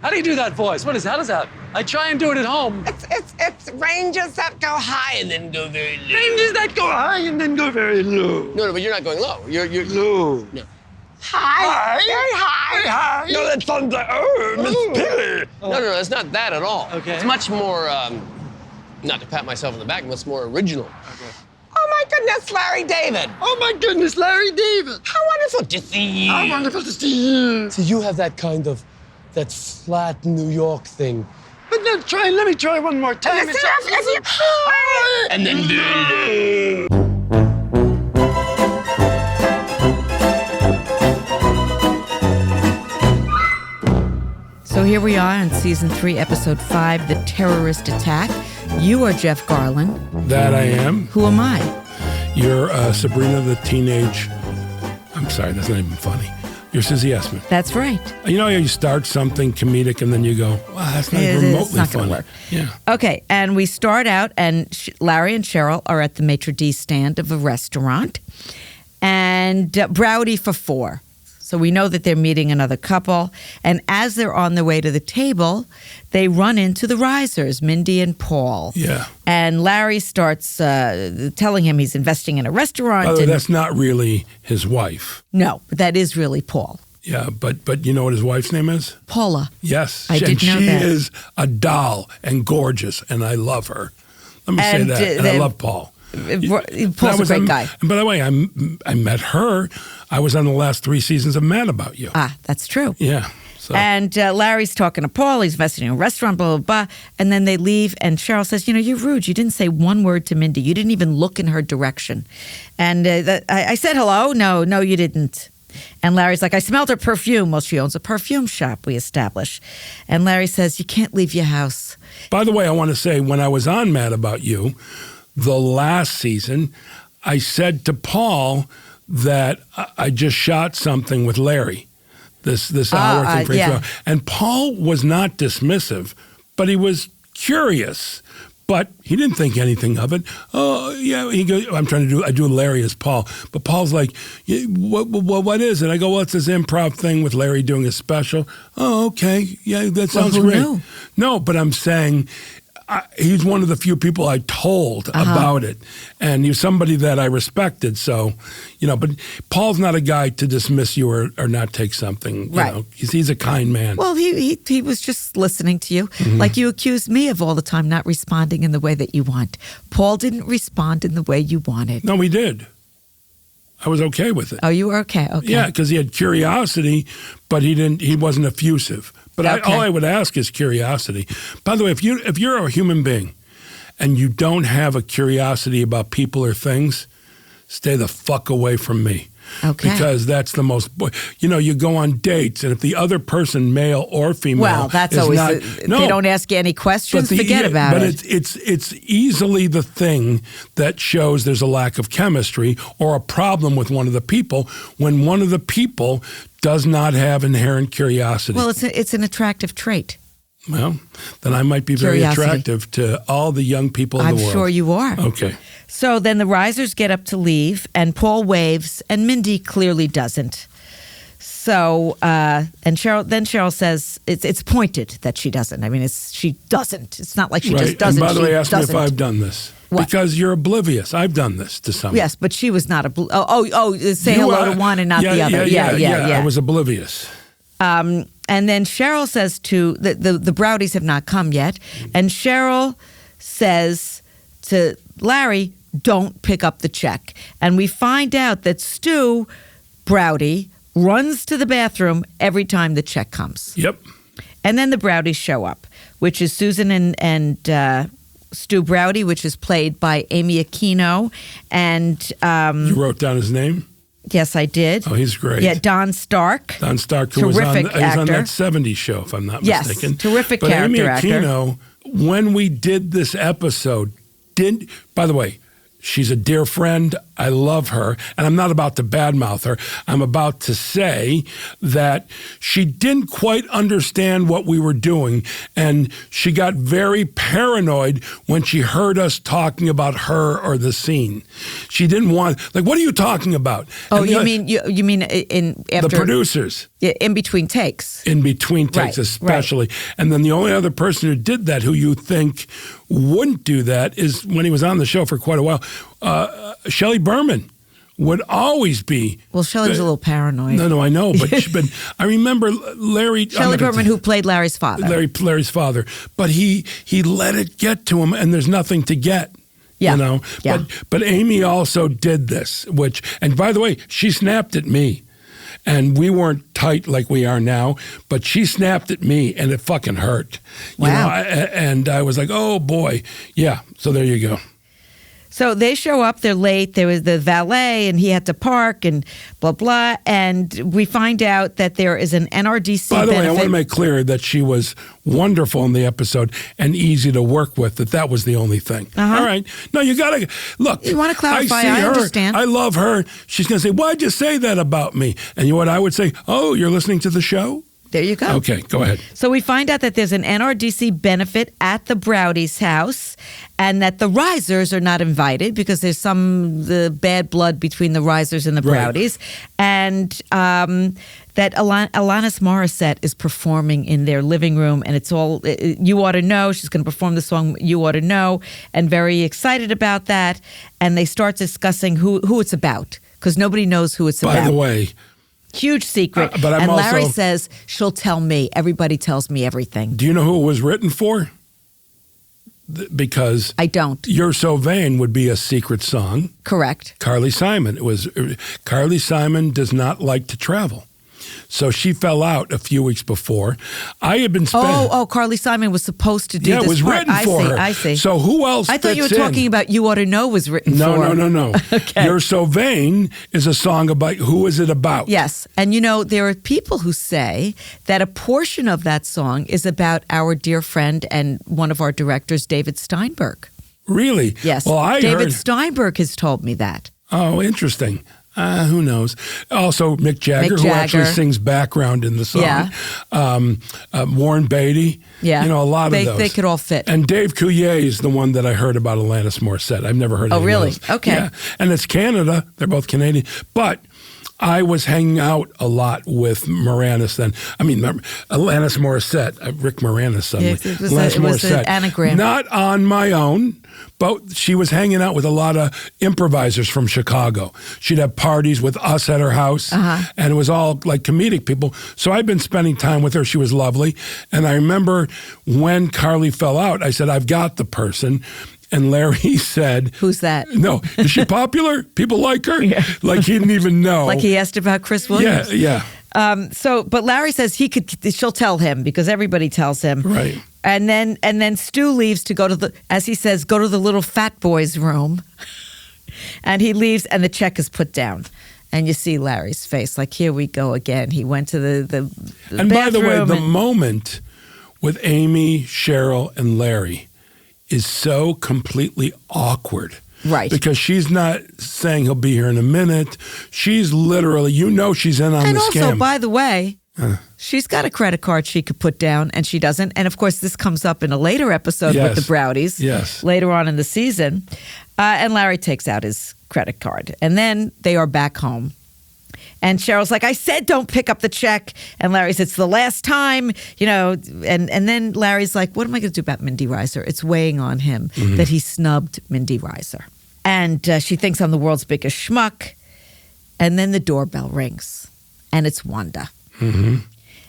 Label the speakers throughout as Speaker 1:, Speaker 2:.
Speaker 1: How do you do that voice? How does that? I try and do it at home.
Speaker 2: It's ranges that go high and then go very low.
Speaker 1: Ranges that go high and then go very low.
Speaker 2: No, but you're not going low. You're
Speaker 1: low.
Speaker 2: No. High. Very high.
Speaker 1: Very high.
Speaker 2: No, that sounds like, Miss Piggy. No, it's not that at all.
Speaker 1: Okay.
Speaker 2: It's much more, not to pat myself on the back, but it's more original.
Speaker 1: Okay.
Speaker 2: Oh, my goodness, Larry David.
Speaker 1: Oh, my goodness, Larry David.
Speaker 2: How wonderful to see you.
Speaker 1: How wonderful to see you.
Speaker 2: So you have that kind of, that flat New York thing.
Speaker 1: But let me try one more time.
Speaker 2: And then
Speaker 3: So here we are in season 3, episode 5, The Terrorist Attack. You are Jeff Garlin.
Speaker 4: That I am.
Speaker 3: Who am I?
Speaker 4: You're Sabrina the teenage... I'm sorry, that's not even funny. You're Susie Essman.
Speaker 3: That's right.
Speaker 4: You know how you start something comedic and then you go, wow, that's not remotely
Speaker 3: it's not
Speaker 4: funny.
Speaker 3: Gonna work.
Speaker 4: Yeah.
Speaker 3: Okay, and we start out, and Larry and Cheryl are at the maitre d' stand of a restaurant, and Browdy for 4. So we know that they're meeting another couple, and as they're on their way to the table, they run into the risers, Mindy and Paul.
Speaker 4: Yeah.
Speaker 3: And Larry starts telling him he's investing in a restaurant.
Speaker 4: By the way, that's not really his wife.
Speaker 3: No, that is really Paul.
Speaker 4: Yeah, but you know what his wife's name is?
Speaker 3: Paula.
Speaker 4: Yes.
Speaker 3: I did know
Speaker 4: she
Speaker 3: that.
Speaker 4: is a doll and gorgeous, and I love her. Let me say that. And I love Paul.
Speaker 3: Paul's a great guy.
Speaker 4: And by the way, I met her. I was on the last 3 seasons of Mad About You.
Speaker 3: Ah, that's true.
Speaker 4: Yeah. So.
Speaker 3: And Larry's talking to Paul. He's investing in a restaurant, blah, blah, blah. And then they leave, and Cheryl says, you're rude. You didn't say one word to Mindy. You didn't even look in her direction. And I said hello. No, you didn't. And Larry's like, I smelled her perfume. Well, she owns a perfume shop, we establish. And Larry says, you can't leave your house.
Speaker 4: By the way, I want to say, when I was on Mad About You, the last season, I said to Paul that I just shot something with Larry, this hour thing for
Speaker 3: yeah.
Speaker 4: And Paul was not dismissive, but he was curious. But he didn't think anything of it. Oh, yeah, he goes, I do Larry as Paul. But Paul's like, what is it? I go, well, it's this improv thing with Larry doing a special. Oh, okay. Yeah, that sounds great.
Speaker 3: Knew?
Speaker 4: No, but I'm saying... he's one of the few people I told about it. And he's somebody that I respected. So, but Paul's not a guy to dismiss you or not take something.
Speaker 3: Right.
Speaker 4: He's a kind man.
Speaker 3: Well, he was just listening to you.
Speaker 4: Mm-hmm.
Speaker 3: Like you accused me of all the time not responding in the way that you want. Paul didn't respond in the way you wanted.
Speaker 4: No, he did. I was okay with it.
Speaker 3: Oh, you were okay? Okay.
Speaker 4: Yeah, because he had curiosity, but he wasn't effusive. But all I would ask is curiosity. By the way, if you're a human being and you don't have a curiosity about people or things, stay the fuck away from me.
Speaker 3: Okay.
Speaker 4: Because that's the most, you go on dates, and if the other person, male or female,
Speaker 3: well, that's
Speaker 4: is
Speaker 3: always
Speaker 4: not,
Speaker 3: they don't ask you any questions. Forget about it.
Speaker 4: But it's easily the thing that shows there's a lack of chemistry or a problem with one of the people when one of the people does not have inherent curiosity.
Speaker 3: Well, it's an attractive trait.
Speaker 4: Well, then I might be very attractive to all the young people in the world.
Speaker 3: I'm sure you are.
Speaker 4: Okay.
Speaker 3: So then the risers get up to leave, and Paul waves, and Mindy clearly doesn't. So, and Cheryl says it's pointed that she doesn't. I mean, she doesn't. It's not like she just doesn't.
Speaker 4: And by the way, ask me if
Speaker 3: doesn't.
Speaker 4: I've done this.
Speaker 3: What?
Speaker 4: Because you're oblivious. I've done this to someone.
Speaker 3: Yes, but she was not say hello to one and not the other. Yeah.
Speaker 4: I was oblivious.
Speaker 3: And then Cheryl says the Browdies have not come yet, and Cheryl says to Larry, don't pick up the check. And we find out that Stu Browdy runs to the bathroom every time the check comes.
Speaker 4: Yep.
Speaker 3: And then the Browdies show up, which is Susan and Stu Browdy, which is played by Amy Aquino. And
Speaker 4: you wrote down his name?
Speaker 3: Yes, I did.
Speaker 4: Oh, he's great.
Speaker 3: Yeah, Don Stark.
Speaker 4: Don Stark, who was on
Speaker 3: terrific actor.
Speaker 4: that 70s show, if I'm not mistaken.
Speaker 3: Terrific
Speaker 4: but
Speaker 3: character
Speaker 4: Amy
Speaker 3: actor.
Speaker 4: Aquino, when we did this episode, by the way, she's a dear friend. I love her, and I'm not about to badmouth her. I'm about to say that she didn't quite understand what we were doing, and she got very paranoid when she heard us talking about her or the scene. She didn't want, like, what are you talking about?
Speaker 3: Oh,
Speaker 4: And
Speaker 3: you mean in after
Speaker 4: the producers.
Speaker 3: in between takes?
Speaker 4: In between takes,
Speaker 3: Right,
Speaker 4: especially. And then the only other person who did that, who you think wouldn't do that, is when he was on the show for quite a while, Shelley Berman would always be.
Speaker 3: Well, Shelley was a little paranoid.
Speaker 4: No, I know, but I remember Larry.
Speaker 3: Shelley Berman, who played Larry's father.
Speaker 4: Larry's father. But he let it get to him, and there's nothing to get.
Speaker 3: Yeah.
Speaker 4: You know?
Speaker 3: Yeah.
Speaker 4: But Amy also did this, and by the way, she snapped at me. And we weren't tight like we are now, but she snapped at me, and it fucking hurt.
Speaker 3: Wow.
Speaker 4: You know, and I was like, oh, boy. Yeah, so there you go.
Speaker 3: So they show up, they're late, there was the valet, and he had to park, and blah, blah. And we find out that there is an NRDC
Speaker 4: By the way, I
Speaker 3: benefit.
Speaker 4: want to make clear that she was wonderful in the episode and easy to work with, that was the only thing.
Speaker 3: Uh-huh.
Speaker 4: All right. No, you got to, look.
Speaker 3: You wanna clarify,
Speaker 4: I see
Speaker 3: I
Speaker 4: her,
Speaker 3: understand.
Speaker 4: I love her. She's going to say, why'd you say that about me? And you know what I would say? Oh, you're listening to the show?
Speaker 3: There you go.
Speaker 4: Okay, go ahead.
Speaker 3: So we find out that there's an NRDC benefit at the Browdy's house, and that the Risers are not invited because there's the bad blood between the Risers and the
Speaker 4: Right.
Speaker 3: Browdies, and that Alanis Morissette is performing in their living room, and it's all You Ought to Know. She's going to perform the song You Ought to Know, and very excited about that. And they start discussing who it's about, because nobody knows who it's about.
Speaker 4: By the way,
Speaker 3: huge secret.
Speaker 4: But I'm
Speaker 3: and Larry
Speaker 4: also-
Speaker 3: says, she'll tell me. Everybody tells me everything.
Speaker 4: do you know who it was written for? Because
Speaker 3: I don't.
Speaker 4: You're So Vain would be a secret song.
Speaker 3: Correct.
Speaker 4: Carly Simon. Carly Simon does not like to travel. So she fell out a few weeks before. I had been spending...
Speaker 3: Oh, Carly Simon was supposed to do this
Speaker 4: it was
Speaker 3: part.
Speaker 4: written for her.
Speaker 3: I see.
Speaker 4: So who else
Speaker 3: I thought you were
Speaker 4: fits in?
Speaker 3: talking about You Ought to Know was written
Speaker 4: No,
Speaker 3: for.
Speaker 4: no.
Speaker 3: Okay.
Speaker 4: You're So Vain is a song about... Who is it about?
Speaker 3: Yes. And, there are people who say that a portion of that song is about our dear friend and one of our directors, David Steinberg.
Speaker 4: Really?
Speaker 3: Yes.
Speaker 4: Well, I
Speaker 3: David
Speaker 4: heard...
Speaker 3: Steinberg has told me that.
Speaker 4: Oh, interesting. Who knows? Also, Mick Jagger, who actually sings background in the song.
Speaker 3: Yeah.
Speaker 4: Warren Beatty.
Speaker 3: Yeah.
Speaker 4: A lot of those.
Speaker 3: They could all fit.
Speaker 4: And Dave Coulier is the one that I heard about Alanis Morissette. I've never heard of
Speaker 3: Oh, really?
Speaker 4: those.
Speaker 3: Okay.
Speaker 4: Yeah. And it's Canada. They're both Canadian. But I was hanging out a lot with Moranis then. I mean, Alanis Morissette. Rick Moranis suddenly.
Speaker 3: Yeah,
Speaker 4: Alanis
Speaker 3: it was
Speaker 4: Morissette.
Speaker 3: an anagram.
Speaker 4: Not on my own. But she was hanging out with a lot of improvisers from Chicago. She'd have parties with us at her house, and it was all like comedic people. So I'd been spending time with her. She was lovely. And I remember when Carly fell out, I said, I've got the person. And Larry said...
Speaker 3: Who's that?
Speaker 4: No. Is she popular? People like her?
Speaker 3: Yeah.
Speaker 4: Like he didn't even know.
Speaker 3: Like he asked about Chris Williams.
Speaker 4: Yeah.
Speaker 3: But Larry says she'll tell him because everybody tells him.
Speaker 4: Right.
Speaker 3: And then Stu leaves to go to as he says, go to the little fat boy's room. And he leaves and the check is put down. And you see Larry's face, like, here we go again. He went to the
Speaker 4: And by the way,
Speaker 3: bathroom
Speaker 4: the moment with Amy, Cheryl, and Larry is so completely awkward.
Speaker 3: Right.
Speaker 4: Because she's not saying he'll be here in a minute. She's literally, she's in on
Speaker 3: And
Speaker 4: the
Speaker 3: also,
Speaker 4: scam.
Speaker 3: by the way, she's got a credit card she could put down, and she doesn't. And of course, this comes up in a later episode with the Browdies.
Speaker 4: Yes.
Speaker 3: Later on in the season. And Larry takes out his credit card. And then they are back home. And Cheryl's like, I said don't pick up the check. And Larry says, it's the last time, And then Larry's like, what am I going to do about Mindy Reiser? It's weighing on him that he snubbed Mindy Reiser. And she thinks I'm the world's biggest schmuck. And then the doorbell rings. And it's Wanda.
Speaker 4: Mm-hmm.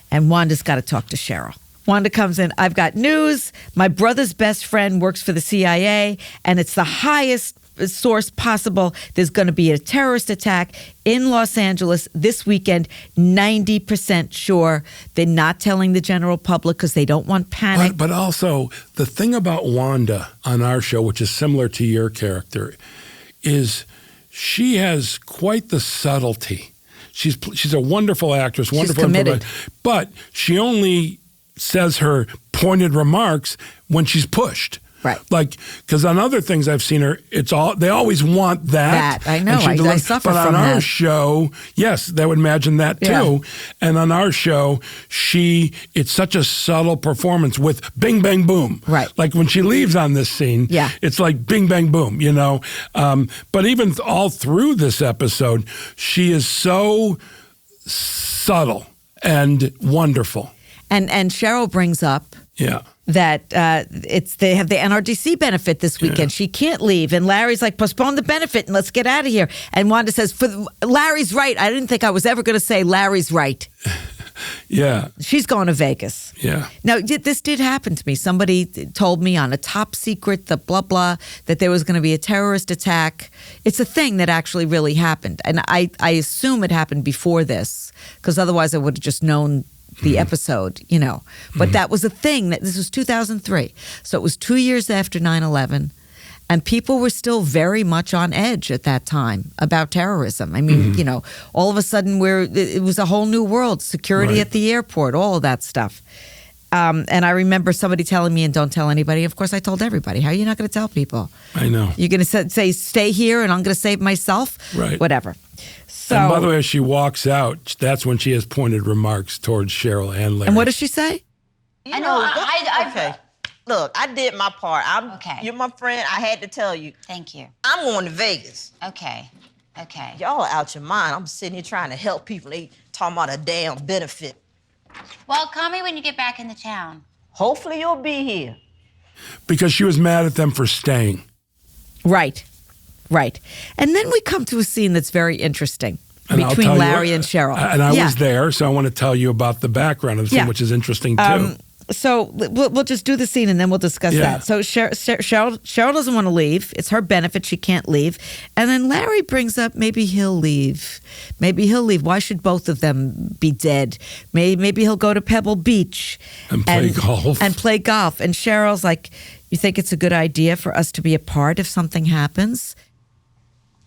Speaker 3: And Wanda's got to talk to Cheryl. Wanda comes in. I've got news. My brother's best friend works for the CIA, and it's the highest source possible. There's going to be a terrorist attack in Los Angeles this weekend. 90% sure. They're not telling the general public because they don't want panic.
Speaker 4: But also, the thing about Wanda on our show, which is similar to your character, is she has quite the subtlety. She's a wonderful actress, wonderful,
Speaker 3: committed.
Speaker 4: but she only says her pointed remarks when she's pushed.
Speaker 3: Right.
Speaker 4: Like, because on other things I've seen her, they always want that.
Speaker 3: That, I know.
Speaker 4: and she
Speaker 3: I
Speaker 4: delivers.
Speaker 3: suffer
Speaker 4: But
Speaker 3: from
Speaker 4: on our
Speaker 3: that.
Speaker 4: show, yes, they would imagine that too.
Speaker 3: Yeah.
Speaker 4: And on our show, it's such a subtle performance with bing, bang, boom.
Speaker 3: Right.
Speaker 4: Like when she leaves on this scene,
Speaker 3: Yeah.
Speaker 4: it's like bing, bang, boom, you know. But even all through this episode, she is so subtle and wonderful.
Speaker 3: And Cheryl brings up
Speaker 4: Yeah.
Speaker 3: that they have the NRDC benefit this weekend.
Speaker 4: Yeah.
Speaker 3: She can't leave, and Larry's like, postpone the benefit and let's get out of here. And Wanda says, Larry's right. I didn't think I was ever going to say Larry's right.
Speaker 4: Yeah.
Speaker 3: She's going to Vegas.
Speaker 4: Yeah.
Speaker 3: Now, this did happen to me. Somebody told me on a top secret, the blah, blah, that there was going to be a terrorist attack. It's a thing that actually really happened. And I assume it happened before this, because otherwise I would have just known the episode, you know. But that was a thing. This was 2003. So it was 2 years after 9/11. And people were still very much on edge at that time about terrorism. I mean, you know, all of a sudden it was a whole new world. Security
Speaker 4: Right.
Speaker 3: at the airport, all of that stuff. And I remember somebody telling me, and don't tell anybody. Of course, I told everybody. How are you not going to tell people?
Speaker 4: I know.
Speaker 3: You're going to say, stay here and I'm going to save myself?
Speaker 4: Right.
Speaker 3: Whatever. So,
Speaker 4: And by the way, as she walks out, that's when she has pointed remarks towards Cheryl and Larry.
Speaker 3: and what does she say?
Speaker 5: I know.
Speaker 6: Okay. Look, I did my part.
Speaker 5: Okay.
Speaker 6: You're my friend. I had to tell you.
Speaker 5: Thank you.
Speaker 6: I'm going to Vegas.
Speaker 5: Okay. Okay.
Speaker 6: Y'all are out your mind. I'm sitting here trying to help people. They talking about a damn benefit.
Speaker 5: Well, call me when you get back into town.
Speaker 6: Hopefully you'll be here.
Speaker 4: Because she was mad at them for staying.
Speaker 3: Right. Right. And then we come to a scene that's very interesting
Speaker 4: And I'll
Speaker 3: between
Speaker 4: tell you
Speaker 3: Larry
Speaker 4: what-
Speaker 3: and Cheryl.
Speaker 4: And I
Speaker 3: Yeah.
Speaker 4: was there, so I want to tell you about the background of the scene,
Speaker 3: Yeah.
Speaker 4: which is interesting too.
Speaker 3: So we'll just do the scene and then we'll discuss
Speaker 4: Yeah.
Speaker 3: that. So Cheryl doesn't want to leave. It's her benefit. She can't leave. And then Larry brings up maybe he'll leave. Maybe he'll leave. Why should both of them be dead? Maybe he'll go to Pebble Beach
Speaker 4: And play golf.
Speaker 3: And play golf. And Cheryl's like, you think it's a good idea for us to be a part if something happens?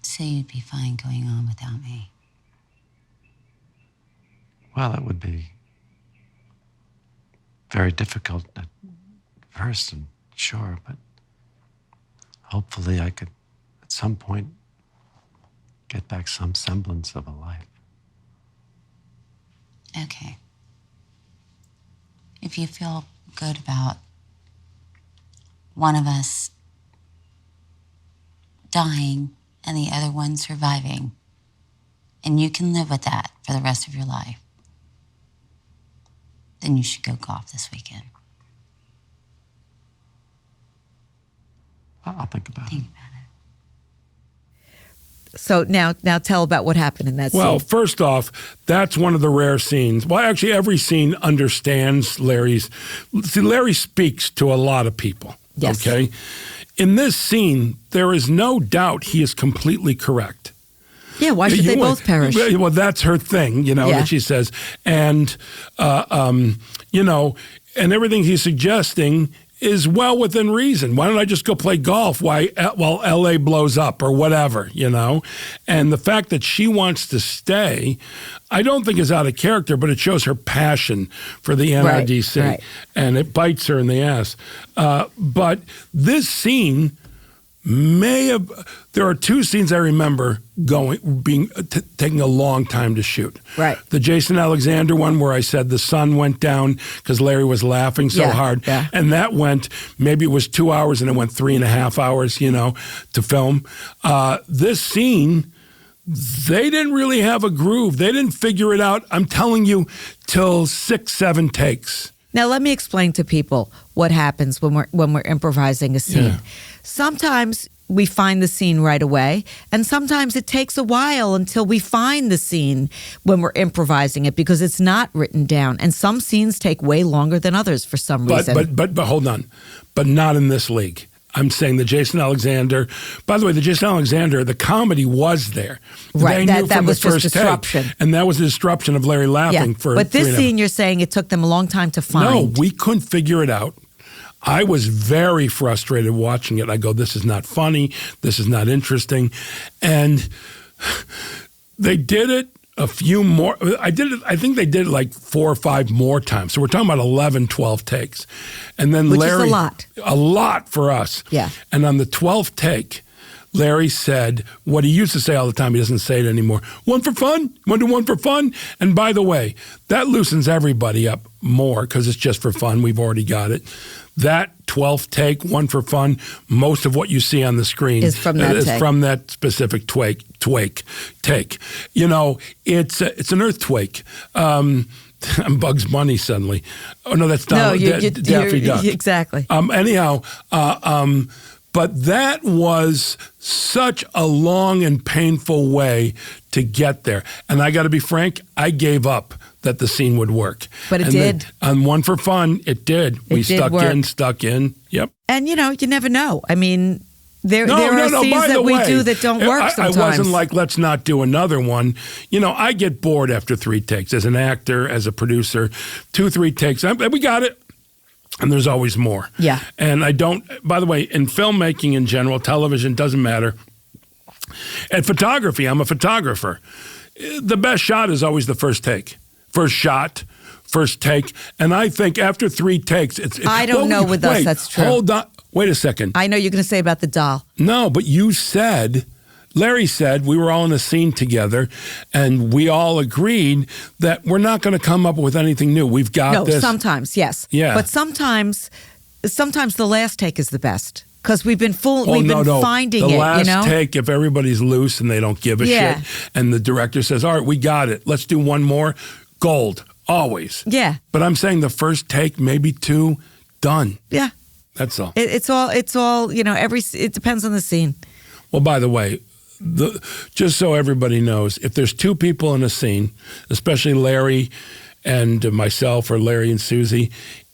Speaker 5: So you'd be fine going on without me.
Speaker 7: Well, it would be very difficult at first, and sure, but hopefully I could, at some point, get back some semblance of a life.
Speaker 5: Okay. If you feel good about one of us dying and the other one surviving, and you can live with that for the rest of your life, then you should go golf this weekend.
Speaker 7: I'll think about
Speaker 5: Think
Speaker 7: it.
Speaker 5: about it.
Speaker 3: So now tell about what happened in that
Speaker 4: Well,
Speaker 3: scene.
Speaker 4: first off, that's one of the rare scenes. Well, actually, every scene understands Larry's. See, Larry speaks to a lot of people.
Speaker 3: Yes.
Speaker 4: Okay? In this scene, there is no doubt he is completely correct.
Speaker 3: Yeah, why should they both perish?
Speaker 4: Well, that's her thing, you know,
Speaker 3: Yeah.
Speaker 4: that she says. And, you know, and everything he's suggesting is well within reason. Why don't I just go play golf while LA blows up or whatever, you know? And the fact that she wants to stay, I don't think is out of character, but it shows her passion for the NRDC.
Speaker 3: right.
Speaker 4: And it bites her in the ass. But this scene there are two scenes I remember taking a long time to shoot.
Speaker 3: Right.
Speaker 4: The Jason Alexander one where I said the sun went down because Larry was laughing so
Speaker 3: Yeah,
Speaker 4: hard.
Speaker 3: yeah.
Speaker 4: And that maybe it was 2 hours and it went 3.5 hours, you know, to film. This scene, they didn't really have a groove. They didn't figure it out, I'm telling you, till 6, 7 takes.
Speaker 3: Now, let me explain to people what happens when we're improvising a scene.
Speaker 4: Yeah.
Speaker 3: Sometimes we find the scene right away, and sometimes it takes a while until we find the scene when we're improvising it because it's not written down. And some scenes take way longer than others for some reason.
Speaker 4: But hold on. But not in this league. I'm saying the Jason Alexander. By the way, the Jason Alexander, the comedy was there.
Speaker 3: Right,
Speaker 4: They knew
Speaker 3: that
Speaker 4: from
Speaker 3: was
Speaker 4: the
Speaker 3: just
Speaker 4: first
Speaker 3: disruption.
Speaker 4: take, and that was the disruption of Larry laughing for.
Speaker 3: But this
Speaker 4: 3.5
Speaker 3: scene, you're saying it took them a long time to find.
Speaker 4: No, we couldn't figure it out. I was very frustrated watching it. I go, this is not funny. This is not interesting. And they did it a few more. I think they did it like 4 or 5 more times. So we're talking about 11, 12 takes. And then
Speaker 3: Which
Speaker 4: Larry.
Speaker 3: is a lot.
Speaker 4: A lot for us.
Speaker 3: Yeah.
Speaker 4: And on the 12th take, Larry said what he used to say all the time. He doesn't say it anymore. One for fun? Want to do one for fun? And by the way, that loosens everybody up more because it's just for fun. We've already got it. That 12th take, one for fun, most of what you see on the screen
Speaker 3: is from that take.
Speaker 4: From that specific take. You know, it's an earthquake. I'm Bugs Bunny suddenly. Oh, no, that's Donald, Daffy Duck.
Speaker 3: Exactly.
Speaker 4: Anyhow, but that was such a long and painful way to get there. And I got to be frank, I gave up that the scene would work.
Speaker 3: But it did.
Speaker 4: On One for Fun, it did. We stuck in. Yep.
Speaker 3: And, you know, you never know. I mean, there are scenes that we do that don't work sometimes.
Speaker 4: I wasn't like, let's not do another one. You know, I get bored after 3 takes. As an actor, as a producer, 2, 3 takes. We got it. And there's always more.
Speaker 3: Yeah.
Speaker 4: And I don't, by the way, in filmmaking in general, television, doesn't matter. And photography, I'm a photographer. The best shot is always the first take. First shot, first take. And I think after 3 takes, it's
Speaker 3: I don't know with us that's true.
Speaker 4: Hold on. Wait a second.
Speaker 3: I know you're going to say about the doll.
Speaker 4: No, but you said, Larry said, we were all in a scene together, and we all agreed that we're not going to come up with anything new. We've got this.
Speaker 3: No, sometimes, yes.
Speaker 4: Yeah.
Speaker 3: But sometimes the last take is the best. Because we've been finding
Speaker 4: the
Speaker 3: it,
Speaker 4: last
Speaker 3: you know?
Speaker 4: take, if everybody's loose and they don't give a shit, and the director says, all right, we got it. Let's do one more. Gold. Always.
Speaker 3: Yeah.
Speaker 4: But I'm saying the first take, maybe 2, done.
Speaker 3: Yeah.
Speaker 4: That's all.
Speaker 3: It's all, you know, it depends on the scene.
Speaker 4: Well, by the way, just so everybody knows, if there's 2 people in a scene, especially Larry and myself or Larry and Susie,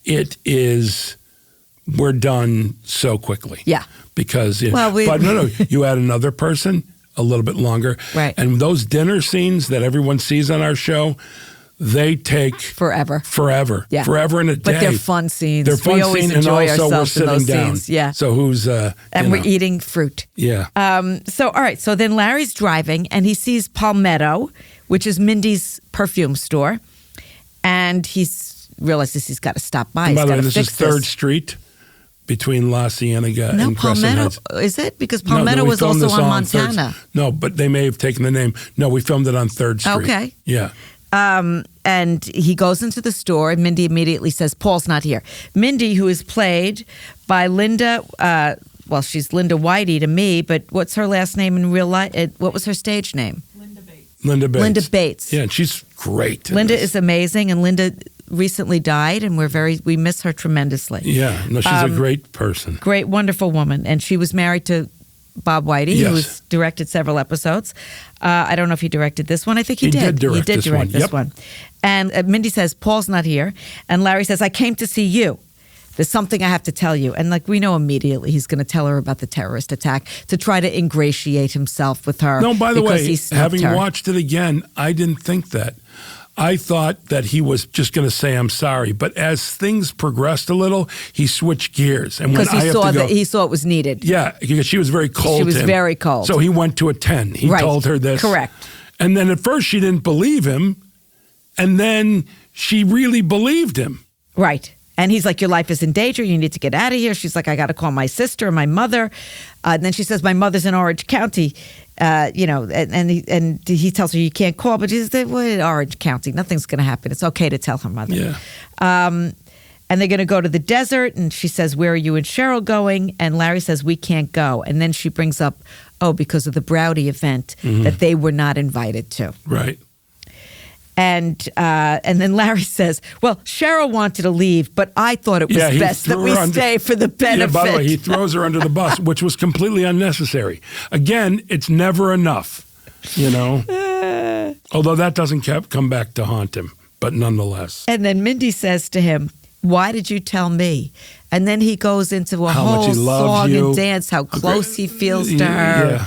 Speaker 4: we're done so quickly.
Speaker 3: Yeah.
Speaker 4: Because, you add another person, a little bit longer.
Speaker 3: Right.
Speaker 4: And those dinner scenes that everyone sees on our show, they take
Speaker 3: forever. Yeah.
Speaker 4: Forever and a day.
Speaker 3: But they're fun scenes.
Speaker 4: They're fun
Speaker 3: we always
Speaker 4: scenes,
Speaker 3: enjoy
Speaker 4: and also
Speaker 3: ourselves
Speaker 4: we're
Speaker 3: in those
Speaker 4: sitting down.
Speaker 3: scenes. Yeah.
Speaker 4: So who's
Speaker 3: and we're eating fruit.
Speaker 4: Yeah.
Speaker 3: So all right. So then Larry's driving and he sees Palmetto, which is Mindy's perfume store, and he realizes he's got to stop by.
Speaker 4: And by
Speaker 3: he's
Speaker 4: the way,
Speaker 3: got to
Speaker 4: this
Speaker 3: fix
Speaker 4: is 3rd Street between La Cienega and Crescent Heights.
Speaker 3: Is it? Because Palmetto was also on Montana.
Speaker 4: No, but they may have taken the name. No, we filmed it on 3rd Street.
Speaker 3: Okay.
Speaker 4: Yeah.
Speaker 3: And he goes into the store, and Mindy immediately says, Paul's not here. Mindy, who is played by Linda, she's Linda Whitey to me, but what's her last name in real life? What was her stage name?
Speaker 4: Linda Bates.
Speaker 3: Yeah,
Speaker 4: and she's great.
Speaker 3: Linda is amazing, and Linda recently died, and we miss her tremendously.
Speaker 4: Yeah, no, she's a great person.
Speaker 3: Great, wonderful woman. And she was married to Bob Whitey,
Speaker 4: yes.
Speaker 3: who has directed several episodes. I don't know if he directed this one. I think he did.
Speaker 4: He did direct
Speaker 3: this one. And Mindy says, Paul's not here. And Larry says, I came to see you. There's something I have to tell you. And we know immediately he's going to tell her about the terrorist attack to try to ingratiate himself with her.
Speaker 4: No, by the way, having
Speaker 3: her.
Speaker 4: watched it again, I didn't think that. I thought that he was just going to say, I'm sorry. But as things progressed a little, he switched gears. And
Speaker 3: because he saw it was needed.
Speaker 4: Yeah, because she was very cold.
Speaker 3: She was very cold.
Speaker 4: So he went to a 10. He told her this.
Speaker 3: Correct.
Speaker 4: And then at first she didn't believe him. And then she really believed him.
Speaker 3: Right. And he's like, your life is in danger. You need to get out of here. She's like, I got to call my sister and my mother. And then she says, my mother's in Orange County. And he tells her you can't call. But she says, well, Orange County, nothing's going to happen. It's okay to tell her mother.
Speaker 4: Yeah.
Speaker 3: And they're going to go to the desert. And she says, where are you and Cheryl going? And Larry says, we can't go. And then she brings up, because of the Browdy event that they were not invited to.
Speaker 4: Right.
Speaker 3: And then Larry says, well, Cheryl wanted to leave, but I thought it was best that we stay for the benefit.
Speaker 4: Yeah, by the way, he throws her under the bus, which was completely unnecessary. Again, it's never enough, you know? Although that doesn't come back to haunt him, but nonetheless.
Speaker 3: And then Mindy says to him, why did you tell me? And then he goes into a whole song and dance, how close he feels to her.
Speaker 4: Yeah.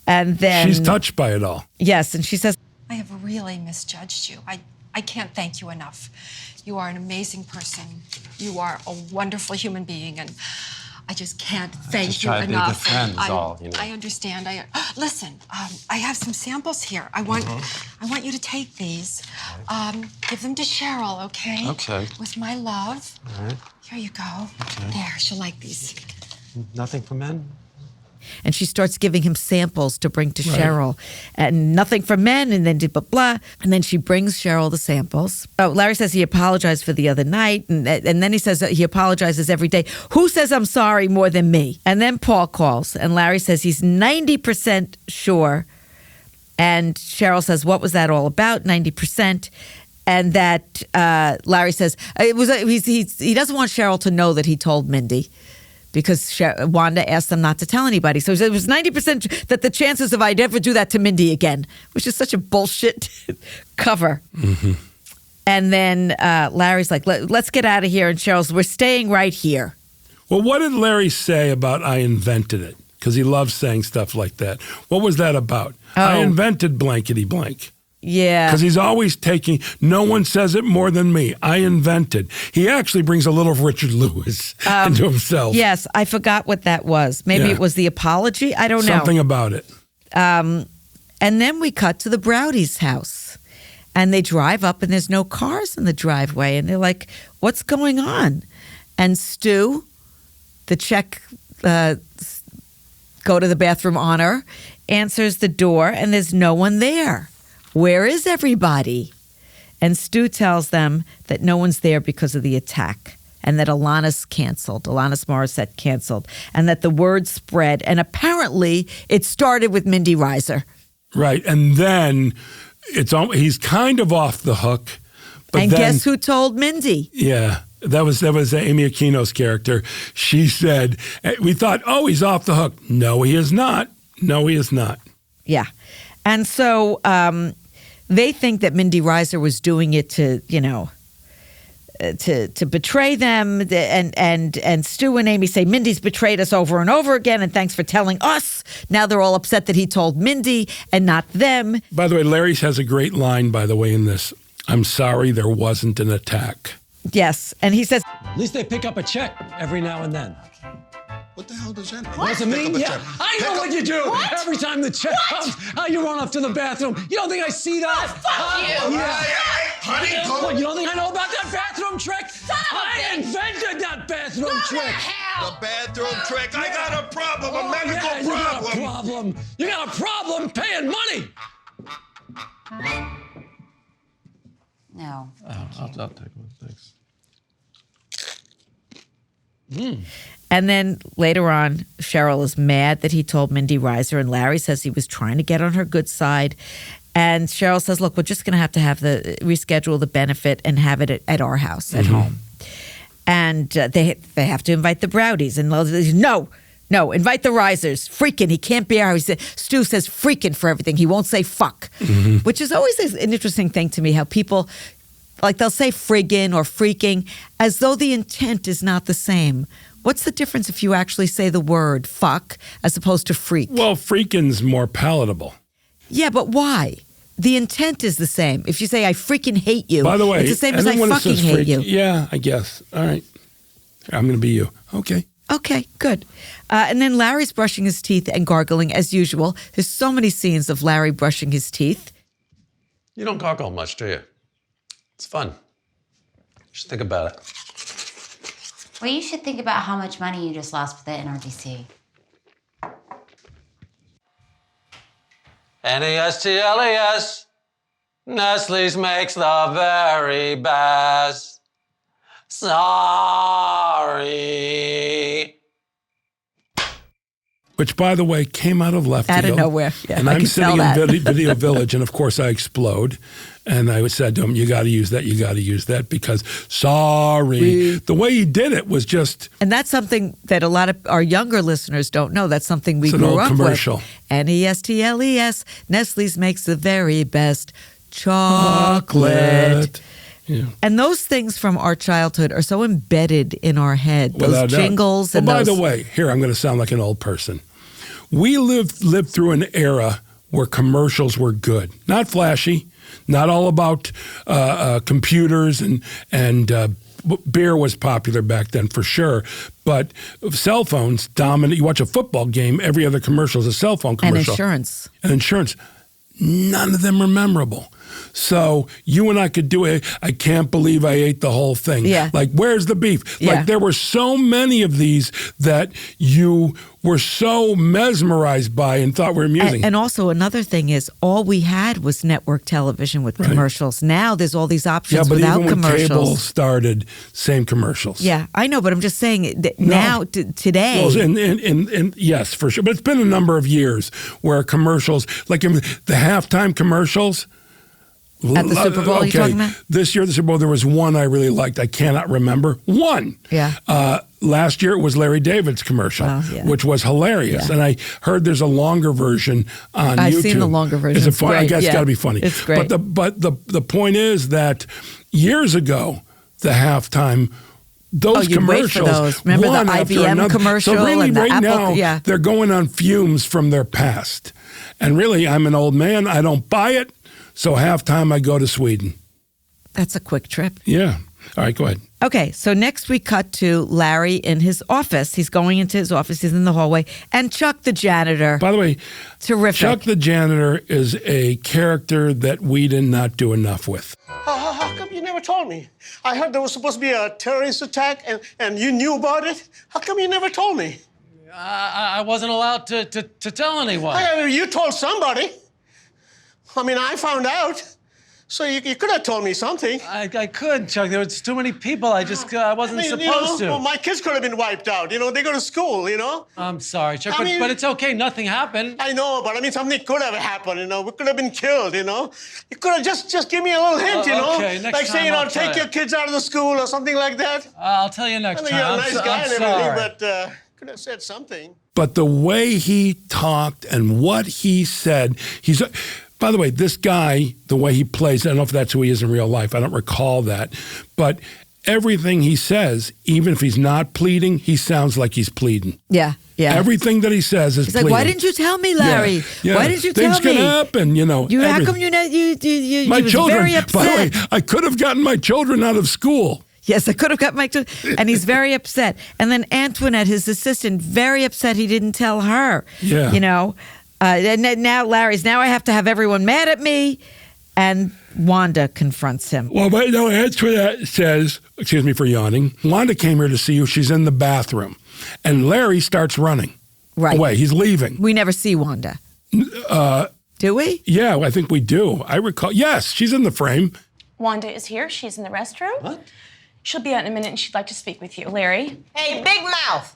Speaker 3: And then
Speaker 4: she's touched by it all.
Speaker 3: Yes, and she says,
Speaker 8: I have really misjudged you. I can't thank you enough. You are an amazing person. You are a wonderful human being, and I just can't thank
Speaker 7: Just
Speaker 8: you
Speaker 7: try to be
Speaker 8: enough.
Speaker 7: good friends,
Speaker 8: I,
Speaker 7: all, you know.
Speaker 8: I understand. Listen. I have some samples here. I want you to take these. Give them to Cheryl, okay?
Speaker 7: Okay.
Speaker 8: With my love.
Speaker 7: All right.
Speaker 8: Here you go.
Speaker 7: Okay.
Speaker 8: There, she'll like these.
Speaker 7: Nothing for men?
Speaker 3: And she starts giving him samples to bring to Cheryl. And nothing for men, and then blah, blah. And then she brings Cheryl the samples. Oh, Larry says he apologized for the other night. And then he says that he apologizes every day. Who says I'm sorry more than me? And then Paul calls. And Larry says he's 90% sure. And Cheryl says, what was that all about? 90%. And that Larry says, he doesn't want Cheryl to know that he told Mindy. Because Wanda asked them not to tell anybody. So he said it was 90% that the chances of I'd ever do that to Mindy again, which is such a bullshit cover. Mm-hmm. And then Larry's like, let's get out of here. And Cheryl's, we're staying right here.
Speaker 4: Well, what did Larry say about I invented it? Because he loves saying stuff like that. What was that about? I invented blankety blank.
Speaker 3: Yeah.
Speaker 4: Because he's always taking, no one says it more than me. I invented. He actually brings a little of Richard Lewis into himself.
Speaker 3: Yes, I forgot what that was. Maybe it was the apology. I don't know.
Speaker 4: Something about it.
Speaker 3: And then we cut to the Browdy's house. And they drive up and there's no cars in the driveway. And they're like, what's going on? And Stu, the Czech go to the bathroom honor, answers the door and there's no one there. Where is everybody? And Stu tells them that no one's there because of the attack and that Alanis Morissette canceled and that the word spread. And apparently it started with Mindy Reiser.
Speaker 4: Right. And then he's kind of off the hook. But
Speaker 3: and
Speaker 4: then,
Speaker 3: guess who told Mindy?
Speaker 4: Yeah. That was Amy Aquino's character. She said, we thought, he's off the hook. No, he is not. No, he is not.
Speaker 3: Yeah. And so they think that Mindy Reiser was doing it to, to betray them. And Stu and Amy say, Mindy's betrayed us over and over again, and thanks for telling us. Now they're all upset that he told Mindy and not them.
Speaker 4: By the way, Larry has a great line, by the way, in this. I'm sorry there wasn't an attack.
Speaker 3: Yes. And he says,
Speaker 7: At least they pick up a check every now and then.
Speaker 9: What the hell does that mean?
Speaker 7: What does it mean? Yeah, I know what you do.
Speaker 9: What?
Speaker 7: Every time the check comes, you run off to the bathroom. You don't think I see that?
Speaker 9: Fuck you!
Speaker 7: Yeah.
Speaker 9: Honey, go.
Speaker 7: What, you don't think I know about that bathroom trick? I invented that bathroom trick.
Speaker 9: The bathroom trick. I got a problem, a medical
Speaker 7: You got a
Speaker 9: problem.
Speaker 7: problem. You got a problem paying money.
Speaker 5: No.
Speaker 7: I'll take one. Thanks.
Speaker 3: And then later on, Cheryl is mad that he told Mindy Reiser, and Larry says he was trying to get on her good side. And Cheryl says, look, we're just going to have reschedule the benefit and have it at our house at home. And they have to invite the Browdies. And no, invite the Reisers. Freaking, he can't be our. Stu says freaking for everything. He won't say fuck, which is always an interesting thing to me, how people, like they'll say friggin' or freaking as though the intent is not the same. What's the difference if you actually say the word fuck as opposed to freak?
Speaker 4: Well, freakin's more palatable.
Speaker 3: Yeah, but why? The intent is the same. If you say, I freaking hate you,
Speaker 4: By the way,
Speaker 3: it's the same as I
Speaker 4: anyone that
Speaker 3: fucking
Speaker 4: says
Speaker 3: hate
Speaker 4: freak,
Speaker 3: you.
Speaker 4: Yeah, I guess. All right. I'm going to be you. Okay.
Speaker 3: Okay, good. And then Larry's brushing his teeth and gargling as usual. There's so many scenes of Larry brushing his teeth.
Speaker 7: You don't gargle much, do you? It's fun. You should think about it.
Speaker 5: Well, you should think about how much money you just lost with the NRDC.
Speaker 7: Nestles, Nestle's makes the very best. Sorry.
Speaker 4: Which, by the way, came out of left
Speaker 3: Out of
Speaker 4: field.
Speaker 3: nowhere. Yeah,
Speaker 4: and
Speaker 3: I
Speaker 4: I'm
Speaker 3: can
Speaker 4: sitting
Speaker 3: tell
Speaker 4: in
Speaker 3: that.
Speaker 4: Video Village, and of course I explode. And I said to him, you got to use that because sorry. The way he did it was just...
Speaker 3: And that's something that a lot of our younger listeners don't know. That's something we
Speaker 4: It's an
Speaker 3: grew
Speaker 4: old
Speaker 3: up
Speaker 4: commercial.
Speaker 3: with. Nestles, Nestle's makes the very best chocolate.
Speaker 4: Yeah.
Speaker 3: And those things from our childhood are so embedded in our head. Those
Speaker 4: Without doubt.
Speaker 3: jingles and
Speaker 4: By
Speaker 3: those...
Speaker 4: the way, here, I'm going to sound like an old person. We lived through an era where commercials were good. Not flashy, not all about computers and beer was popular back then for sure, but cell phones dominate. You watch a football game, every other commercial is a cell phone commercial. And insurance. None of them are memorable. So you and I could do it. I can't believe I ate the whole thing.
Speaker 3: Yeah.
Speaker 4: Like, where's the beef?
Speaker 3: Yeah.
Speaker 4: Like, there were so many of these that you were so mesmerized by and thought were amusing.
Speaker 3: And also another thing is, all we had was network television with commercials. Now there's all these options without
Speaker 4: even when
Speaker 3: commercials.
Speaker 4: cable started, same commercials.
Speaker 3: Yeah, I know, but I'm just saying that now, today.
Speaker 4: Well, and yes, for sure. But it's been a number of years where commercials, like in the halftime commercials.
Speaker 3: At the Super Bowl, you're talking about?
Speaker 4: This year, the Super Bowl, there was one I really liked. I cannot remember. One.
Speaker 3: Yeah.
Speaker 4: Last year, it was Larry David's commercial, which was hilarious.
Speaker 3: Yeah.
Speaker 4: And I heard there's a longer version on YouTube.
Speaker 3: I've seen the longer version.
Speaker 4: Is it
Speaker 3: It's
Speaker 4: fun? I
Speaker 3: great.
Speaker 4: guess
Speaker 3: Yeah.
Speaker 4: it's got to be funny.
Speaker 3: It's great.
Speaker 4: But the point is that years ago, the halftime, those
Speaker 3: you'd wait
Speaker 4: commercials,
Speaker 3: for those. Remember the
Speaker 4: one after
Speaker 3: IBM
Speaker 4: another.
Speaker 3: commercial
Speaker 4: So really,
Speaker 3: and the
Speaker 4: right
Speaker 3: Apple-
Speaker 4: now, they're going on fumes from their past. And really, I'm an old man. I don't buy it. So halftime, I go to Sweden.
Speaker 3: That's a quick trip.
Speaker 4: Yeah. All right, go ahead.
Speaker 3: Okay, so next we cut to Larry in his office. He's going into his office. He's in the hallway. And Chuck, the janitor.
Speaker 4: By the way,
Speaker 3: terrific.
Speaker 4: Chuck, the janitor, is a character that we did not do enough with.
Speaker 10: How come you never told me? I heard there was supposed to be a terrorist attack and you knew about it. How come you never told me?
Speaker 7: I wasn't allowed to tell anyone.
Speaker 10: I mean, you told somebody. I mean, I found out. So you could have told me something.
Speaker 7: I could, Chuck. There was too many people. I wasn't supposed to.
Speaker 10: Well, my kids could have been wiped out. They go to school,
Speaker 7: I'm sorry, Chuck,
Speaker 10: I mean-
Speaker 7: but it's okay. Nothing happened.
Speaker 10: I know, but I mean, something could have happened, We could have been killed, You could have just give me a little hint,
Speaker 7: Okay, next
Speaker 10: like say,
Speaker 7: time I'll
Speaker 10: take
Speaker 7: tell
Speaker 10: your
Speaker 7: you.
Speaker 10: kids out of the school or something like that.
Speaker 7: I'll tell you next
Speaker 10: I mean,
Speaker 7: time.
Speaker 10: you're a nice guy and
Speaker 7: I'm
Speaker 10: everything,
Speaker 7: sorry.
Speaker 10: but could have said something.
Speaker 4: But the way he talked and what he said, by the way, this guy, the way he plays, I don't know if that's who he is in real life. I don't recall that. But everything he says, even if he's not pleading, he sounds like he's pleading.
Speaker 3: Yeah.
Speaker 4: Everything that he says is
Speaker 3: He's
Speaker 4: pleading.
Speaker 3: like, why didn't you tell me, Larry?
Speaker 4: Yeah.
Speaker 3: Why didn't you
Speaker 4: Things
Speaker 3: tell me?
Speaker 4: can happen,
Speaker 3: How
Speaker 4: everything.
Speaker 3: come you
Speaker 4: My
Speaker 3: he was
Speaker 4: children,
Speaker 3: very upset.
Speaker 4: by the way, I could have gotten my children out of school.
Speaker 3: Yes, I could have got my children. And he's very upset. And then Antoinette, his assistant, very upset he didn't tell her.
Speaker 4: Yeah.
Speaker 3: And now Larry's, now I have to have everyone mad at me. And Wanda confronts him.
Speaker 4: Well, but no, Antoinette says, excuse me for yawning, Wanda came here to see you. She's in the bathroom. And Larry starts running away. He's leaving.
Speaker 3: We never see Wanda. Do we?
Speaker 4: Yeah, I think we do. I recall. Yes, she's in the frame.
Speaker 11: Wanda is here. She's in the restroom.
Speaker 7: What?
Speaker 11: She'll be out in a minute and she'd like to speak with you. Larry?
Speaker 6: Hey, big mouth.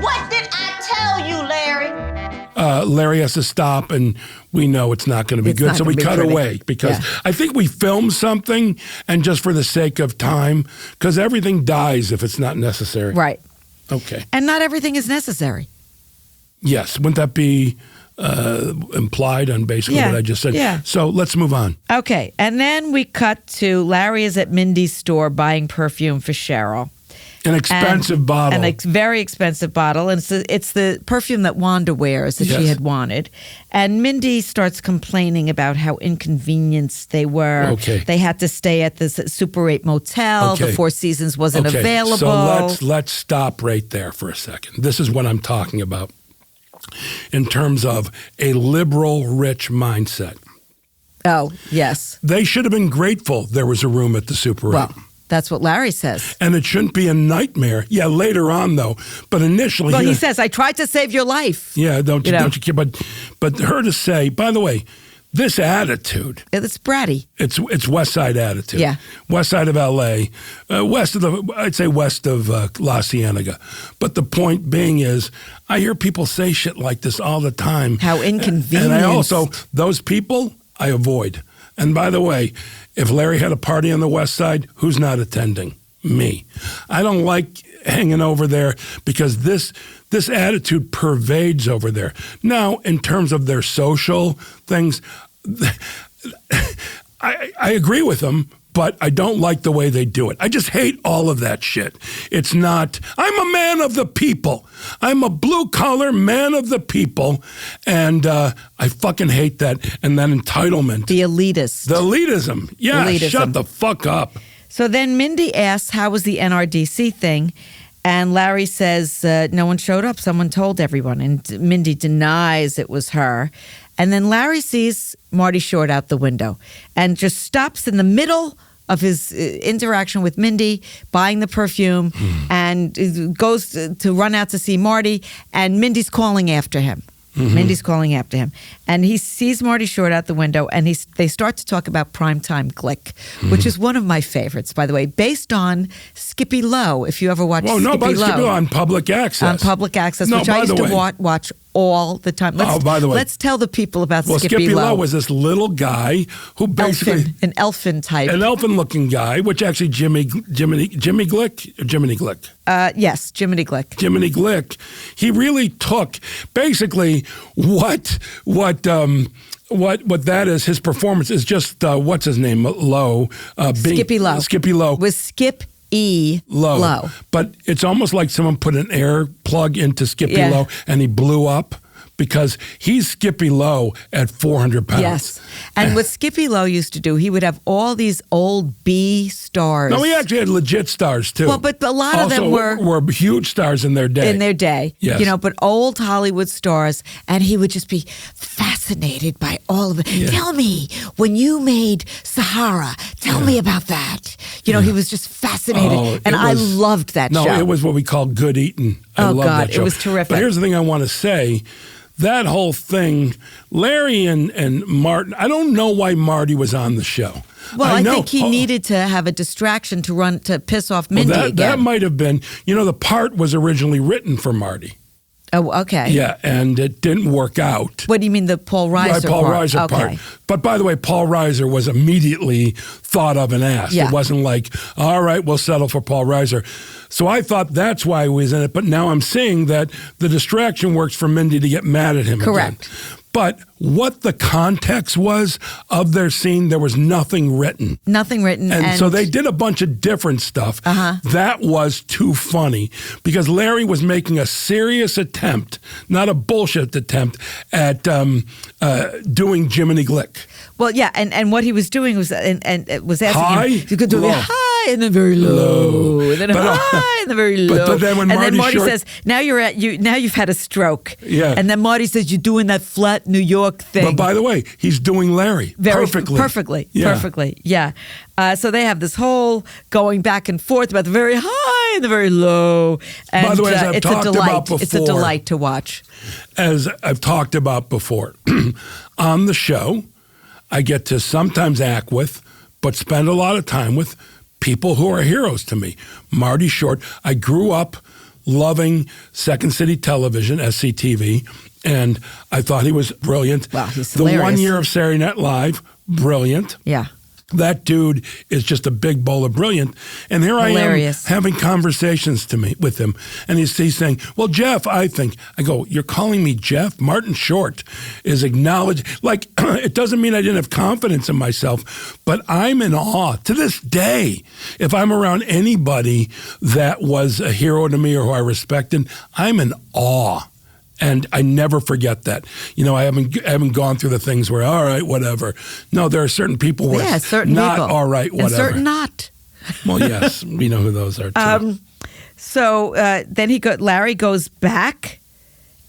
Speaker 6: What did I tell you, Larry?
Speaker 4: Larry has to stop, and we know it's not going to be good. So we cut away because I think we filmed something, and just for the sake of time, because everything dies if it's not necessary.
Speaker 3: Right.
Speaker 4: Okay.
Speaker 3: And not everything is necessary.
Speaker 4: Yes. Wouldn't that be implied on basically what I just said?
Speaker 3: Yeah.
Speaker 4: So let's move on.
Speaker 3: Okay. And then we cut to Larry is at Mindy's store buying perfume for Cheryl.
Speaker 4: An expensive bottle.
Speaker 3: Very expensive bottle. And it's the perfume that Wanda wears that she had wanted. And Mindy starts complaining about how inconvenienced they were.
Speaker 4: Okay.
Speaker 3: They had to stay at this Super 8 motel.
Speaker 4: Okay.
Speaker 3: The Four Seasons wasn't available.
Speaker 4: So let's stop right there for a second. This is what I'm talking about in terms of a liberal, rich mindset.
Speaker 3: Oh, yes.
Speaker 4: They should have been grateful there was a room at the Super 8.
Speaker 3: Well, that's what Larry says.
Speaker 4: And it shouldn't be a nightmare. Yeah, later on, though. But initially...
Speaker 3: Well, he says, I tried to save your life.
Speaker 4: Yeah, don't you care? But her to say, by the way, this attitude...
Speaker 3: It's bratty.
Speaker 4: It's West Side attitude.
Speaker 3: Yeah.
Speaker 4: West Side of L.A., west of La Cienega. But the point being is, I hear people say shit like this all the time.
Speaker 3: How inconvenient.
Speaker 4: And I also, those people, I avoid. And by the way, if Larry had a party on the West Side, who's not attending? Me. I don't like hanging over there because this attitude pervades over there. Now, in terms of their social things, I agree with them, but I don't like the way they do it. I just hate all of that shit. It's not, I'm a man of the people. I'm a blue-collar man of the people, and I fucking hate that. And that entitlement.
Speaker 3: The elitist.
Speaker 4: The elitism. Yeah,
Speaker 3: Elitism.
Speaker 4: Shut the fuck up.
Speaker 3: So then Mindy asks, how was the NRDC thing? And Larry says, no one showed up. Someone told everyone. And Mindy denies it was her. And then Larry sees Marty Short out the window and just stops in the middle of his interaction with Mindy, buying the perfume, and goes to run out to see Marty. And Mindy's calling after him. Mindy's calling after him. And he sees Marty Short out the window, and they start to talk about Primetime Glick, which is one of my favorites, by the way, based on Skippy Lowe, if you ever watched Skippy Lowe.
Speaker 4: Skippy Lowe on Public Access.
Speaker 3: On Public Access, which I used to watch all the time.
Speaker 4: By the way.
Speaker 3: Let's tell the people about Skippy Lowe.
Speaker 4: Lowe was this little guy who basically...
Speaker 3: An elfin type.
Speaker 4: An elfin-looking guy, which actually Jiminy Glick?
Speaker 3: Yes, Jiminy Glick.
Speaker 4: Jiminy Glick. He really took basically what that is. His performance is just what's his name? Lowe.
Speaker 3: Skippy Lowe.
Speaker 4: Skippy Lowe.
Speaker 3: Was Skip E. Lowe.
Speaker 4: But it's almost like someone put an air plug into Skippy Lowe and he blew up. Because he's Skippy Lowe at 400 pounds.
Speaker 3: Yes. And what Skippy Lowe used to do, he would have all these old B stars.
Speaker 4: No, he actually had legit stars, too.
Speaker 3: Well, but a lot of them
Speaker 4: were huge stars in their day.
Speaker 3: In their day.
Speaker 4: Yes.
Speaker 3: You know, but old Hollywood stars. And he would just be fascinated by all of it. Yeah. Tell me, when you made Sahara, tell me about that. You know, he was just fascinated. And I loved that show.
Speaker 4: No, it was what we call good eating. I loved that show.
Speaker 3: It was terrific.
Speaker 4: But here's the thing I want to say. That whole thing, Larry and Martin, I don't know why Marty was on the show.
Speaker 3: Well, I think he needed to have a distraction to piss off Mindy again.
Speaker 4: That might have been, the part was originally written for Marty.
Speaker 3: Oh, okay.
Speaker 4: Yeah, and it didn't work out.
Speaker 3: What do you mean, the Paul Reiser
Speaker 4: Paul
Speaker 3: part?
Speaker 4: Reiser part. But by the way, Paul Reiser was immediately thought of and asked.
Speaker 3: Yeah.
Speaker 4: It wasn't like, all right, we'll settle for Paul Reiser. So I thought that's why he was in it. But now I'm seeing that the distraction works for Mindy to get mad at him
Speaker 3: Correct.
Speaker 4: again. But what the context was of their scene, there was nothing written.
Speaker 3: Nothing written.
Speaker 4: And so they did a bunch of different stuff. That was too funny because Larry was making a serious attempt, not a bullshit attempt, at doing Jiminy Glick.
Speaker 3: Well, yeah, and what he was doing was and it was asking
Speaker 4: high,
Speaker 3: him, you could do it high and then very low, and then high and then very low.
Speaker 4: But then when
Speaker 3: Marty says, now you've had a stroke.
Speaker 4: Yeah.
Speaker 3: And then Marty says, you're doing that flat New York thing.
Speaker 4: But by the way, he's doing Larry perfectly.
Speaker 3: Yeah. So they have this whole going back and forth about the very high and the very low. And
Speaker 4: by the way, as I've talked about before,
Speaker 3: it's a delight to watch.
Speaker 4: As I've talked about before, on the show, I get to sometimes act with, but spend a lot of time with people who are heroes to me. Marty Short. I grew up loving Second City Television, SCTV, and I thought he was brilliant.
Speaker 3: Wow, he's
Speaker 4: the
Speaker 3: hilarious.
Speaker 4: 1 year of Saturday Night Live, brilliant.
Speaker 3: Yeah.
Speaker 4: That dude is just a big bowl of brilliant. And here
Speaker 3: Hilarious.
Speaker 4: I am having conversations with him. And he's saying, well, Jeff, I go, you're calling me Jeff? Martin Short is acknowledged. Like, it doesn't mean I didn't have confidence in myself, but I'm in awe to this day. If I'm around anybody that was a hero to me or who I respected, I'm in awe. And I never forget that. I haven't gone through the things where, all right, whatever. No, there are certain people where it's not
Speaker 3: people.
Speaker 4: all right, whatever.
Speaker 3: And certain not.
Speaker 4: Well, yes, we know who those are too.
Speaker 3: So then Larry goes back,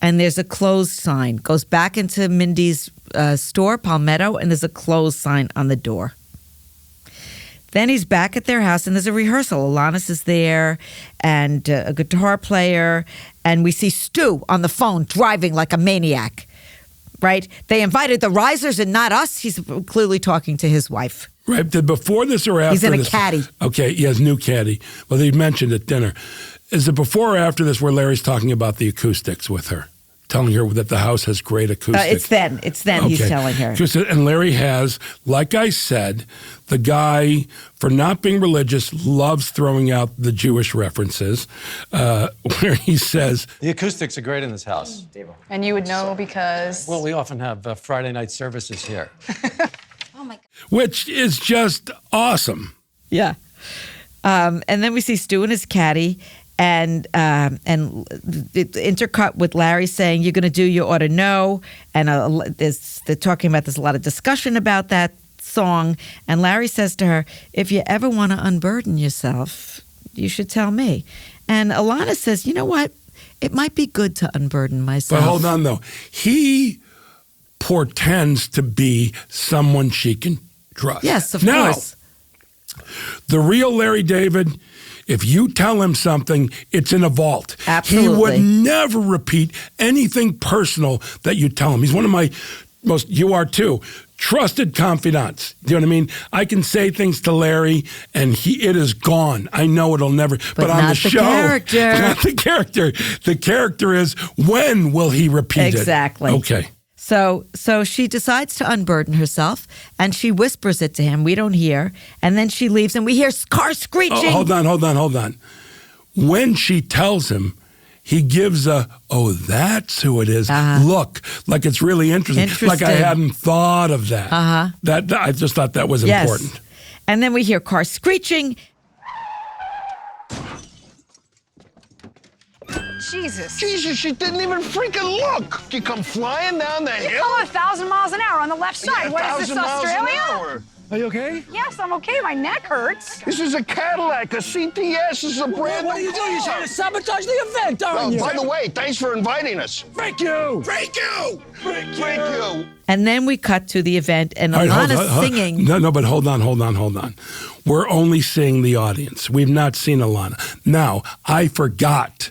Speaker 3: and there's a closed sign. Goes back into Mindy's store, Palmetto, and there's a closed sign on the door. Then he's back at their house, and there's a rehearsal. Alanis is there, and a guitar player, and we see Stu on the phone driving like a maniac, right? They invited the Risers and not us. He's clearly talking to his wife.
Speaker 4: Right. Before this or after this?
Speaker 3: He's in a caddy.
Speaker 4: Okay, he has new caddy. Well, they mentioned at dinner. Is it before or after this where Larry's talking about the acoustics with her? Telling her that the house has great acoustics.
Speaker 3: It's then he's telling her.
Speaker 4: And Larry has, like I said, the guy, for not being religious, loves throwing out the Jewish references, where he says...
Speaker 7: The acoustics are great in this house.
Speaker 11: And you would know because...
Speaker 7: Well, we often have Friday night services here.
Speaker 5: Oh, my God.
Speaker 4: which is just awesome.
Speaker 3: Yeah. And then we see Stu and his caddy, and it intercut with Larry saying, "You're going to do, you ought to know." And they're talking about, there's a lot of discussion about that song. And Larry says to her, "If you ever want to unburden yourself, you should tell me." And Alana says, "You know what? It might be good to unburden myself."
Speaker 4: But hold on, though. He portends to be someone she can trust.
Speaker 3: Yes, of
Speaker 4: now,
Speaker 3: course.
Speaker 4: The real Larry David, if you tell him something, it's in a vault.
Speaker 3: Absolutely.
Speaker 4: He would never repeat anything personal that you tell him. He's one of my most, you are too, trusted confidants. Do you know what I mean? I can say things to Larry and it is gone. I know it'll never, but on
Speaker 3: not
Speaker 4: the
Speaker 3: the
Speaker 4: show,
Speaker 3: character.
Speaker 4: not the character. The character is, when will he repeat it?
Speaker 3: Exactly.
Speaker 4: Okay.
Speaker 3: So she decides to unburden herself, and she whispers it to him. We don't hear. And then she leaves, and we hear car screeching.
Speaker 4: Oh, hold on. When she tells him, he gives that's who it is. Look, like it's really interesting. Like I hadn't thought of that. That I just thought that was important.
Speaker 3: And then we hear car screeching.
Speaker 12: Jesus,
Speaker 9: she didn't even freaking look. You come flying down the hill.
Speaker 12: going 1,000 miles an hour on the left side. What is this,
Speaker 9: 1,000 miles an
Speaker 12: Australia?
Speaker 9: hour.
Speaker 1: Are you okay?
Speaker 12: Yes, I'm okay. My neck hurts.
Speaker 9: This is a Cadillac, a CTS. This is a brand new
Speaker 1: What are you doing? You're
Speaker 9: car.
Speaker 1: trying to sabotage the event, aren't
Speaker 9: Oh,
Speaker 1: you?
Speaker 9: by the way, thanks for inviting us.
Speaker 1: Thank you.
Speaker 9: Thank you. Thank you.
Speaker 3: And then we cut to the event, and
Speaker 4: All right,
Speaker 3: Alana's singing.
Speaker 4: No, but hold on. We're only seeing the audience. We've not seen Alana. Now, I forgot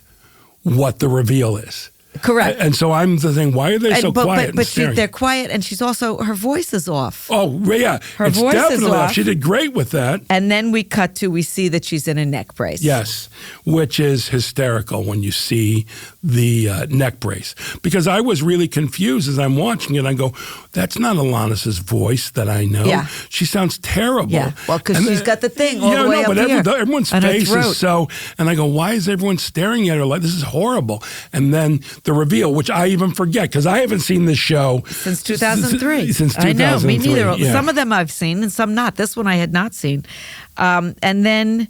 Speaker 4: what the reveal is.
Speaker 3: Correct.
Speaker 4: And so I'm thinking, why are they so quiet?
Speaker 3: But they're quiet, and she's also, her voice is off.
Speaker 4: Oh, yeah.
Speaker 3: Her
Speaker 4: it's
Speaker 3: voice is
Speaker 4: definitely
Speaker 3: off.
Speaker 4: She did great with that.
Speaker 3: And then we cut to, we see that she's in a neck brace.
Speaker 4: Yes, which is hysterical when you see the neck brace. Because I was really confused as I'm watching it. I go, that's not Alanis' voice that I know.
Speaker 3: Yeah.
Speaker 4: She sounds terrible.
Speaker 3: Yeah, well, because she's got the thing all the way up
Speaker 4: but
Speaker 3: here.
Speaker 4: everyone's
Speaker 3: on her
Speaker 4: face
Speaker 3: throat.
Speaker 4: is so, and I go, why is everyone staring at her like, this is horrible? And then the reveal, which I even forget, because I haven't seen this show.
Speaker 3: Since 2003.
Speaker 4: Since 2003.
Speaker 3: I know, me neither.
Speaker 4: Yeah.
Speaker 3: Some of them I've seen and some not. This one I had not seen. And then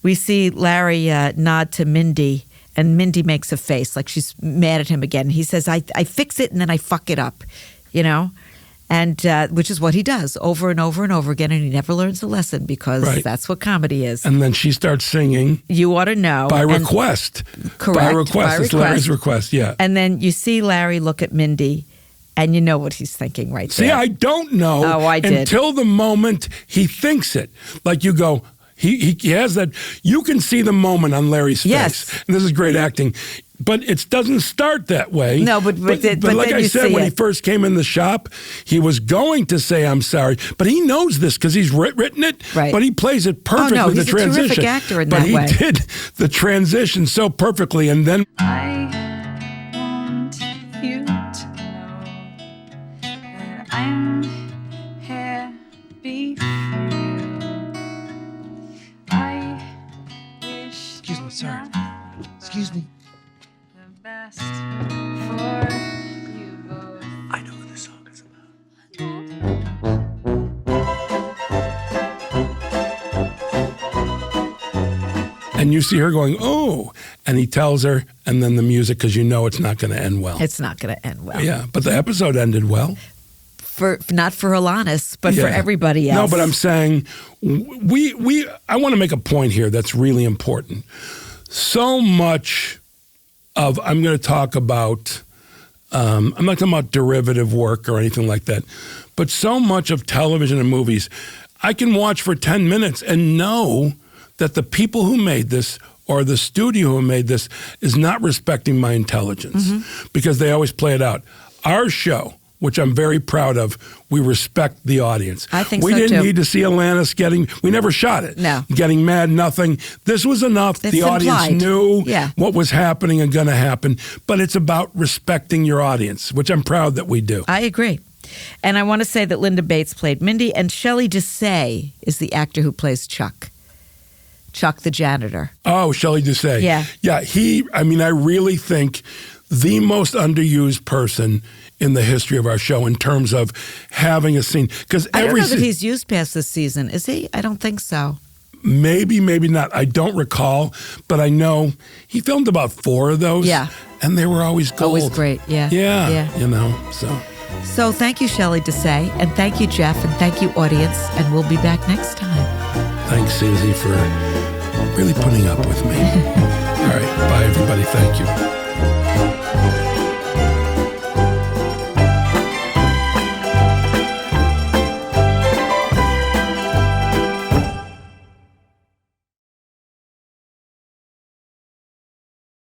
Speaker 3: we see Larry nod to Mindy, and Mindy makes a face like she's mad at him again. He says, I fix it and then I fuck it up, and which is what he does over and over and over again, and he never learns a lesson because that's what comedy is.
Speaker 4: And then she starts singing.
Speaker 3: You ought to know.
Speaker 4: By request.
Speaker 3: Correct.
Speaker 4: By request. It's Larry's request, yeah.
Speaker 3: And then you see Larry look at Mindy, and you know what he's thinking right there.
Speaker 4: See, I don't know
Speaker 3: I did.
Speaker 4: until the moment he thinks it. Like you go, he has that, you can see the moment on Larry's face.
Speaker 3: Yes.
Speaker 4: And this is great acting. But it doesn't start that way.
Speaker 3: No, but
Speaker 4: like
Speaker 3: then
Speaker 4: I
Speaker 3: you
Speaker 4: said,
Speaker 3: see
Speaker 4: when he
Speaker 3: it.
Speaker 4: first came in the shop, he was going to say, I'm sorry. But he knows this because he's written it.
Speaker 3: Right.
Speaker 4: But he plays it perfectly,
Speaker 3: he's
Speaker 4: the
Speaker 3: a
Speaker 4: transition.
Speaker 3: terrific actor in
Speaker 4: but
Speaker 3: that
Speaker 4: he
Speaker 3: way.
Speaker 4: did the transition so perfectly. And then
Speaker 13: I want you to know that I'm happy for you. I wish
Speaker 1: Excuse me, sorry. Excuse me.
Speaker 13: the best for you both.
Speaker 1: I know what this song is about.
Speaker 4: and you see her going, oh, and he tells her, and then the music, because you know it's not going to end well.
Speaker 3: It's not going to end well.
Speaker 4: Yeah, but the episode ended well.
Speaker 3: Not for Alanis, but for everybody else.
Speaker 4: No, but I'm saying I want to make a point here that's really important. So much of, I'm going to talk about, I'm not talking about derivative work or anything like that, but so much of television and movies, I can watch for 10 minutes and know that the people who made this or the studio who made this is not respecting my intelligence because they always play it out. Our show, which I'm very proud of, we respect the audience.
Speaker 3: I think
Speaker 4: we
Speaker 3: so,
Speaker 4: didn't
Speaker 3: too.
Speaker 4: need to see Alanis we never shot it.
Speaker 3: No.
Speaker 4: Getting mad, nothing. This was enough.
Speaker 3: It's
Speaker 4: the audience
Speaker 3: implied.
Speaker 4: knew
Speaker 3: Yeah.
Speaker 4: what was happening and going to happen. But it's about respecting your audience, which I'm proud that we do.
Speaker 3: I agree. And I want to say that Linda Bates played Mindy, and Shelley Desai is the actor who plays Chuck the janitor.
Speaker 4: Oh, Shelley Desai.
Speaker 3: Yeah.
Speaker 4: Yeah, I really think the most underused person in the history of our show in terms of having a scene. Because
Speaker 3: I don't know that he's used past this season, is he? I don't think so.
Speaker 4: Maybe not. I don't recall, but I know he filmed about 4 of those.
Speaker 3: Yeah.
Speaker 4: And they were always gold.
Speaker 3: Always great, yeah.
Speaker 4: Yeah. You know, so.
Speaker 3: So thank you, Shelley Desai, and thank you, Jeff, and thank you, audience, and we'll be back next time.
Speaker 4: Thanks, Susie, for really putting up with me. All right. Bye, everybody. Thank you.